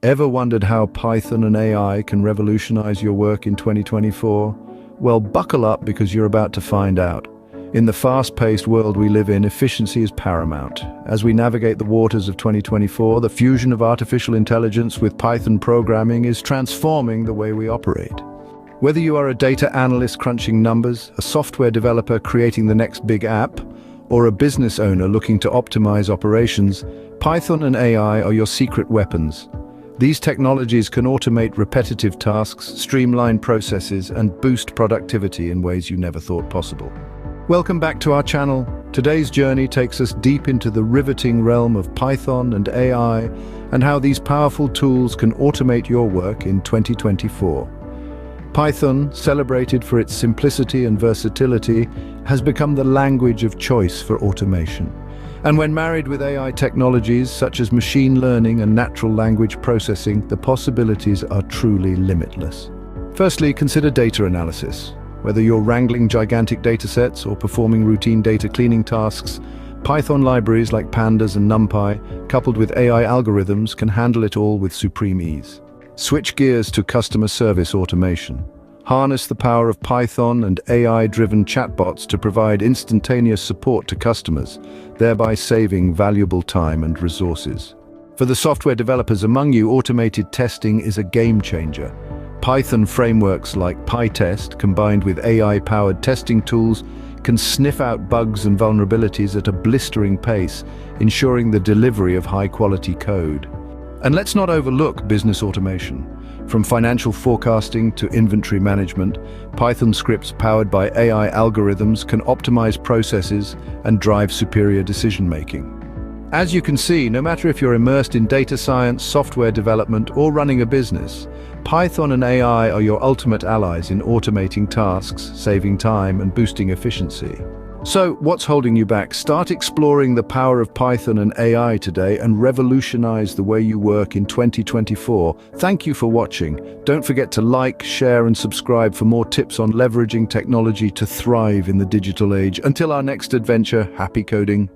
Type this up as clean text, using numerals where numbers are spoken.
Ever wondered how Python and AI can revolutionize your work in 2024? Well, buckle up because you're about to find out. In the fast-paced world we live in, efficiency is paramount. As we navigate the waters of 2024, the fusion of artificial intelligence with Python programming is transforming the way we operate. Whether you are a data analyst crunching numbers, a software developer creating the next big app, or a business owner looking to optimize operations, Python and AI are your secret weapons. These technologies can automate repetitive tasks, streamline processes, and boost productivity in ways you never thought possible. Welcome back to our channel. Today's journey takes us deep into the riveting realm of Python and AI and how these powerful tools can automate your work in 2024. Python, celebrated for its simplicity and versatility, has become the language of choice for automation. And when married with AI technologies such as machine learning and natural language processing, the possibilities are truly limitless. Firstly, consider data analysis. Whether you're wrangling gigantic datasets or performing routine data cleaning tasks, Python libraries like Pandas and NumPy, coupled with AI algorithms, can handle it all with supreme ease. Switch gears to customer service automation. Harness the power of Python and AI-driven chatbots to provide instantaneous support to customers, thereby saving valuable time and resources. For the software developers among you, automated testing is a game changer. Python frameworks like PyTest, combined with AI-powered testing tools, can sniff out bugs and vulnerabilities at a blistering pace, ensuring the delivery of high-quality code. And let's not overlook business automation. From financial forecasting to inventory management, Python scripts powered by AI algorithms can optimize processes and drive superior decision-making. As you can see, no matter if you're immersed in data science, software development, or running a business, Python and AI are your ultimate allies in automating tasks, saving time, and boosting efficiency. So, what's holding you back? Start exploring the power of Python and AI today and revolutionize the way you work in 2024. Thank you for watching. Don't forget to like, share, and subscribe for more tips on leveraging technology to thrive in the digital age. Until our next adventure, happy coding.